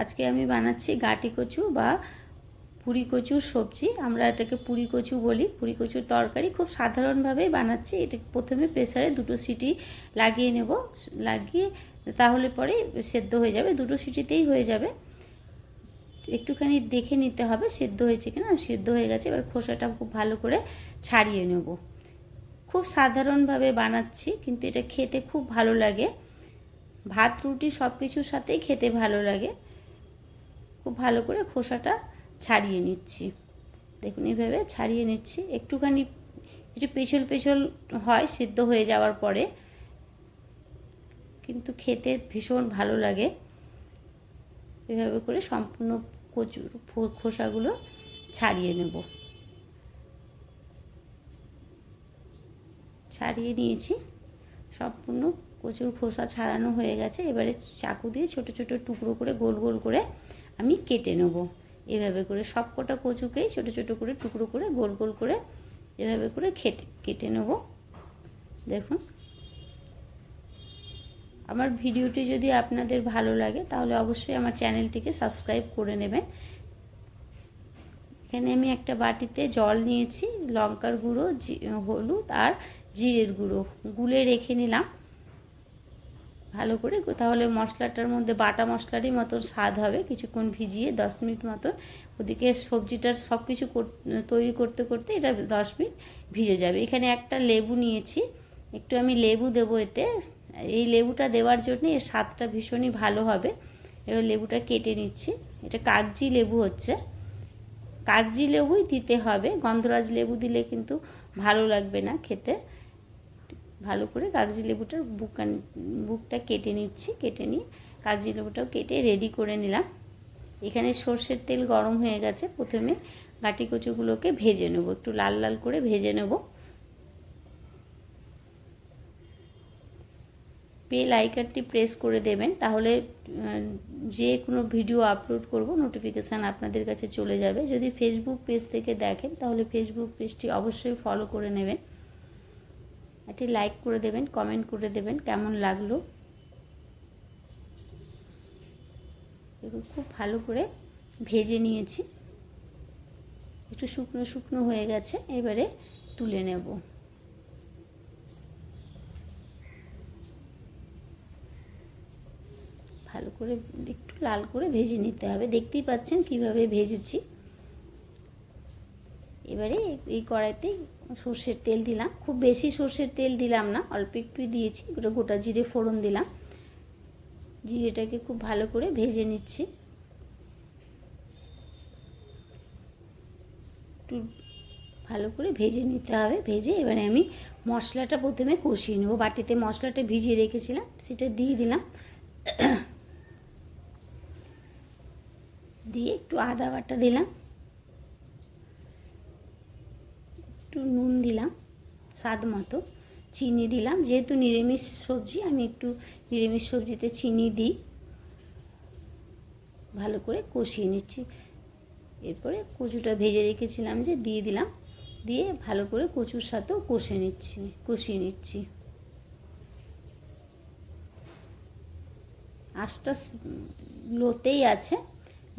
আজকে আমি বানাচ্ছি গাঁটি কচু বা পুরি কচুর সবজি। আমরা এটাকে পুরি কচু বলি। পুরি কচুর তরকারি খুব সাধারণভাবেই বানাচ্ছি। এটা প্রথমে প্রেসারে 2টো সিটি লাগিয়ে নেব, লাগিয়ে তাহলে পরে সেদ্ধ হয়ে যাবে, 2টো সিটিতেই হয়ে যাবে। একটুখানি দেখে নিতে হবে সেদ্ধ হয়েছে কিনা। সেদ্ধ হয়ে গেছে, এবার খোসাটা খুব ভালো করে ছাড়িয়ে নেব। খুব সাধারণভাবে বানাচ্ছি, কিন্তু এটা খেতে খুব ভালো লাগে। ভাত রুটি সব কিছুর সাথেই খেতে ভালো লাগে। খুব ভালো করে খোসাটা ছাড়িয়ে নিচ্ছি। দেখুন এইভাবে ছাড়িয়ে নিচ্ছি। একটুখানি একটু পেছল পেছল হয় সেদ্ধ হয়ে যাওয়ার পরে, কিন্তু খেতে ভীষণ ভালো লাগে। এভাবে করে সম্পূর্ণ কচুর খোসাগুলো ছাড়িয়ে নেব। ছাড়িয়ে নিয়েছি, সম্পূর্ণ কচুর খোসা ছাড়ানো হয়ে গেছে। এবারে চাকু দিয়ে ছোট ছোট টুকরো করে গোল গোল করে আমি কেটে নেব। এভাবে করে সব কটা কচুকেই ছোট ছোট করে টুকরো করে গোল গোল করে এভাবে করে কেটে নেব। দেখুন, আমার ভিডিওটি যদি আপনাদের ভালো লাগে তাহলে অবশ্যই আমার চ্যানেলটিকে সাবস্ক্রাইব করে নেবেন। এখানে আমি একটা বাটিতে জল নিয়েছি, লঙ্কার গুঁড়ো, হলুদ আর জিরের গুঁড়ো গুলে রেখে নিলাম ভালো করে। তাহলে মশলাটার মধ্যে বাটা মশলারই মতন স্বাদ হবে। কিছুক্ষণ ভিজিয়ে 10 মিনিট মতন, ওদিকে সবজিটার সব কিছু তৈরি করতে করতে এটা 10 মিনিট ভিজে যাবে। এখানে একটা লেবু নিয়েছি, একটু আমি লেবু দেবো এতে। এই লেবুটা দেওয়ার জন্য এর স্বাদটা ভীষণই ভালো হবে। এবার লেবুটা কেটে নিচ্ছি। এটা কাগজি লেবু হচ্ছে, কাগজি লেবুই দিতে হবে। গন্ধরাজ লেবু দিলে কিন্তু ভালো লাগবে না খেতে। ভালো করে কাগজি লেবুটার বুকটা কেটে নিচ্ছি। কেটে নিয়ে কাগজি লেবুটাও কেটে রেডি করে নিলাম। এখানে সর্ষের তেল গরম হয়ে গেছে। প্রথমে গাঁটি কচুগুলোকে ভেজে নেব, একটু লাল লাল করে ভেজে নেব। বেল আইকনটি প্রেস করে দেবেন, তাহলে যে কোনো ভিডিও আপলোড করব নোটিফিকেশান আপনাদের কাছে চলে যাবে। যদি ফেসবুক পেজ থেকে দেখেন তাহলে ফেসবুক পেজটি অবশ্যই ফলো করে নেবেন। একটি লাইক করে দেবেন, কমেন্ট করে দেবেন কেমন লাগলো। দেখুন খুব ভালো করে ভেজে নিয়েছি, একটু শুকনো শুকনো হয়ে গেছে। এবারে তুলে নেব। ভালো করে একটু লাল করে ভেজে নিতে হবে। দেখতেই পাচ্ছেন কিভাবে ভেজেছি। এবারে এই কড়াইতে সর্ষের তেল দিলাম, খুব বেশি সর্ষের তেল দিলাম না, অল্প একটুই দিয়েছি। গোটা জিরে ফোড়ন দিলাম। জিরেটাকে খুব ভালো করে ভেজে নিচ্ছি। একটু ভালো করে ভেজে নিতে হবে। ভেজে এবারে আমি মশলাটা প্রথমে কষিয়ে নেব। বাটিতে মশলাটা ভিজিয়ে রেখেছিলাম, সেটা দিয়ে দিলাম। দিয়ে একটু আদা বাটা দিলাম, একটু নুন দিলাম স্বাদ মতো, চিনি দিলাম। যেহেতু নিরামিষ সবজি, আমি একটু নিরামিষ সবজিতে চিনি দিই। ভালো করে কষিয়ে নিচ্ছি। এরপরে কচুটা ভেজে রেখেছিলাম যে দিয়ে দিলাম, দিয়ে ভালো করে কচুর সাথেও কষিয়ে নিচ্ছি। আঁচটা লোতেই আছে,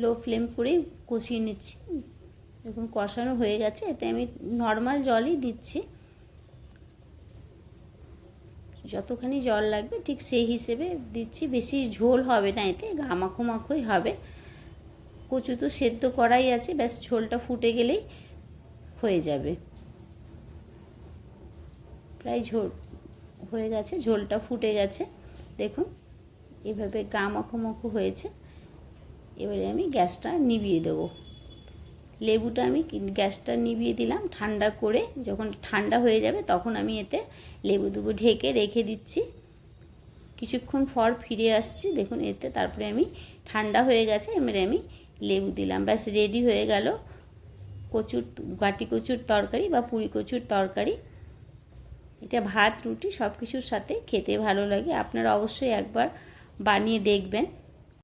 লো ফ্লেম করেই কষিয়ে নিচ্ছি। দেখুন কষানো হয়ে গেছে। এতে আমি নর্মাল জলই দিচ্ছি, যতখানি জল লাগবে ঠিক সেই হিসেবে দিচ্ছি। বেশি ঝোল হবে না, এতে মাখো মাখোই হবে। কচু তো সেদ্ধ করাই আছে, ব্যাস ঝোলটা ফুটে গেলেই হয়ে যাবে। প্রায় ঝোল হয়ে গেছে, ঝোলটা ফুটে গেছে। দেখুন এভাবে মাখো মাখো হয়েছে। এবারে আমি গ্যাসটা নিভিয়ে দেবো। লেবুটা আমি গ্যাসটা নিভিয়ে দিলাম। ঠান্ডা করে যখন ঠান্ডা হয়ে যাবে তখন আমি এতে লেবু দুবো ঢেকে রেখে দিচ্ছি। কিছুক্ষণ পর ফিরে আসছি। দেখুন এতে তারপরে আমি ঠান্ডা হয়ে গেছে, এবারে আমি লেবু দিলাম। ব্যাস রেডি হয়ে গেল গাঁটি কচুর তরকারি বা পুরি কচুর তরকারি। এটা ভাত রুটি সব কিছুর সাথে খেতে ভালো লাগে। আপনারা অবশ্যই একবার বানিয়ে দেখবেন।